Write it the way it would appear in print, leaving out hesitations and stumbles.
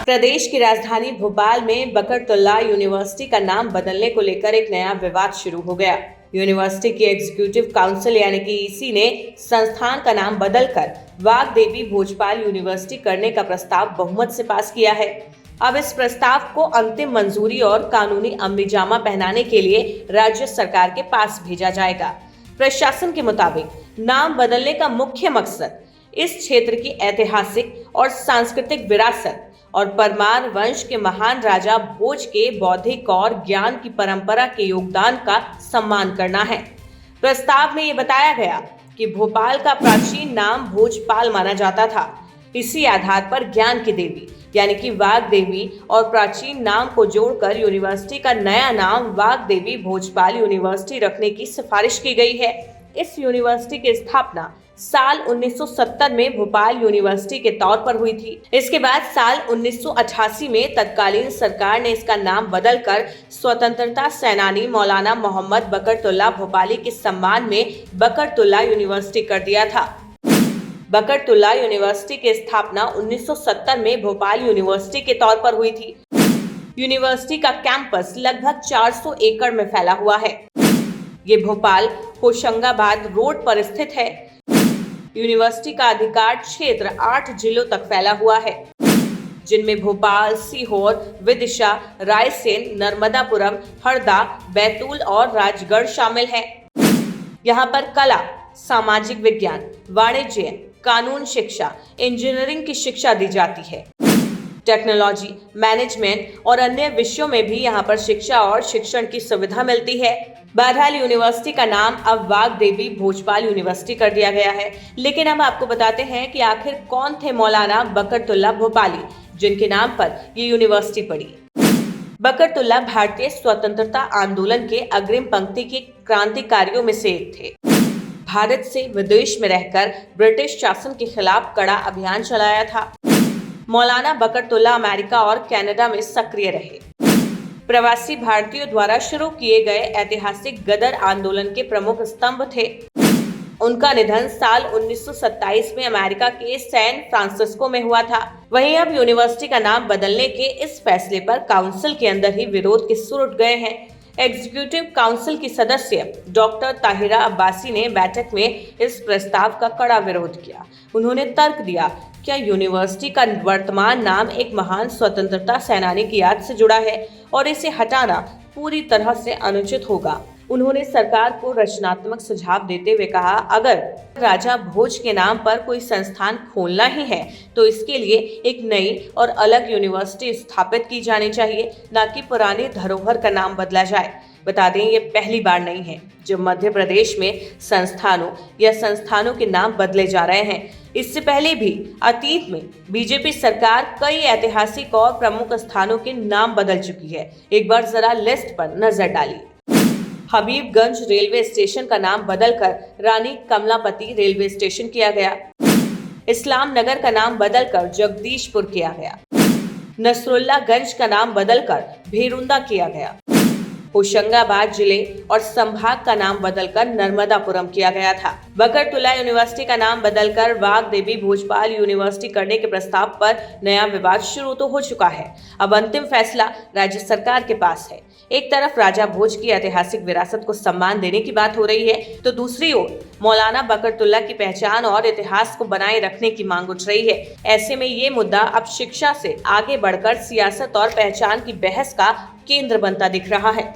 प्रदेश की राजधानी भोपाल में बकरतुल्लाह यूनिवर्सिटी का नाम बदलने को लेकर एक नया विवाद शुरू हो गया। यूनिवर्सिटी की एग्जीक्यूटिव काउंसिल यानी कि ईसी ने संस्थान का नाम बदलकर वाग्देवी भोजपाल यूनिवर्सिटी करने का प्रस्ताव बहुमत से पास किया है। अब इस प्रस्ताव को अंतिम मंजूरी और कानूनी अमलीजामा पहनाने के लिए राज्य सरकार के पास भेजा जाएगा। प्रशासन के मुताबिक नाम बदलने का मुख्य मकसद इस क्षेत्र की ऐतिहासिक और सांस्कृतिक विरासत और परमार वंश के महान राजा भोज के बौद्धिक और ज्ञान की परंपरा के योगदान का सम्मान करना है। प्रस्ताव में ये बताया गया कि भोपाल का प्राचीन नाम भोजपाल माना जाता था। इसी आधार पर ज्ञान की देवी यानी कि वाग्देवी और प्राचीन नाम को जोड़कर यूनिवर्सिटी का नया नाम वाग्देवी भोजपाल यूनिवर्सिटी रखने की सिफारिश की गई है। इस यूनिवर्सिटी की स्थापना साल 1970 में भोपाल यूनिवर्सिटी के तौर पर हुई थी। इसके बाद साल 1988 में तत्कालीन सरकार ने इसका नाम बदलकर स्वतंत्रता सेनानी मौलाना मोहम्मद बकरतुल्लाह भोपाली के सम्मान में बकरतुल्लाह यूनिवर्सिटी कर दिया था। बकरतुल्लाह यूनिवर्सिटी की स्थापना 1970 में भोपाल यूनिवर्सिटी के तौर पर हुई थी। यूनिवर्सिटी का कैंपस लगभग 400 एकड़ में फैला हुआ है। ये भोपाल होशंगाबाद रोड पर स्थित है। यूनिवर्सिटी का अधिकार क्षेत्र 8 जिलों तक फैला हुआ है, जिनमें भोपाल, सीहोर, विदिशा, रायसेन, नर्मदापुरम, हरदा, बैतूल और राजगढ़ शामिल है। यहाँ पर कला, सामाजिक विज्ञान, वाणिज्य, कानून शिक्षा, इंजीनियरिंग की शिक्षा दी जाती है। टेक्नोलॉजी, मैनेजमेंट और अन्य विषयों में भी यहाँ पर शिक्षा और शिक्षण की सुविधा मिलती है। बहरहाल यूनिवर्सिटी का नाम अब वाग्देवी भोजपाल यूनिवर्सिटी कर दिया गया है। लेकिन अब आपको बताते हैं कि आखिर कौन थे मौलाना बकरतुल्लाह भोपाली, जिनके नाम पर ये यूनिवर्सिटी पड़ी। बकरतुल्लाह भारतीय स्वतंत्रता आंदोलन के अग्रिम पंक्ति के क्रांतिकारियों में से एक थे। भारत से विदेश में रहकर ब्रिटिश शासन के खिलाफ कड़ा अभियान चलाया था। मौलाना बकरतुल्लाह अमेरिका और कनाडा में सक्रिय रहे। प्रवासी भारतीयों द्वारा शुरू किए गए ऐतिहासिक गदर आंदोलन के प्रमुख स्तंभ थे। उनका निधन साल 1927 में अमेरिका के सैन फ्रांसिस्को में हुआ था। वहीं अब यूनिवर्सिटी का नाम बदलने के इस फैसले पर काउंसिल के अंदर ही विरोध के सुर उठ गए हैं। एग्जीक्यूटिव काउंसिल की सदस्य डॉक्टर ताहिरा अब्बासी ने बैठक में इस प्रस्ताव का कड़ा विरोध किया। उन्होंने तर्क दिया, क्या यूनिवर्सिटी का वर्तमान नाम एक महान स्वतंत्रता सेनानी की याद से जुड़ा है और इसे हटाना पूरी तरह से अनुचित होगा। उन्होंने सरकार को रचनात्मक सुझाव देते हुए कहा, अगर राजा भोज के नाम पर कोई संस्थान खोलना ही है तो इसके लिए एक नई और अलग यूनिवर्सिटी स्थापित की जानी चाहिए, न कि पुरानी धरोहर का नाम बदला जाए। बता दें, ये पहली बार नहीं है जब मध्य प्रदेश में संस्थानों के नाम बदले जा रहे हैं। इससे पहले भी अतीत में बीजेपी सरकार कई ऐतिहासिक और प्रमुख स्थानों के नाम बदल चुकी है। एक बार जरा लिस्ट पर नजर डालिए। हबीबगंज रेलवे स्टेशन का नाम बदलकर रानी कमलापति रेलवे स्टेशन किया गया। इस्लाम नगर का नाम बदलकर जगदीशपुर किया गया। नसरुल्लागंज का नाम बदलकर भेरुंदा किया गया। होशंगाबाद जिले और संभाग का नाम बदलकर नर्मदापुरम किया गया था। बकरतुल्लाह यूनिवर्सिटी का नाम बदलकर वाग्देवी भोजपाल यूनिवर्सिटी करने के प्रस्ताव पर नया विवाद शुरू तो हो चुका है। अब अंतिम फैसला राज्य सरकार के पास है। एक तरफ राजा भोज की ऐतिहासिक विरासत को सम्मान देने की बात हो रही है, तो दूसरी ओर मौलाना बकरतुल्लाह की पहचान और इतिहास को बनाए रखने की मांग उठ रही है। ऐसे में ये मुद्दा अब शिक्षा से आगे बढ़कर सियासत और पहचान की बहस का केंद्र बनता दिख रहा है।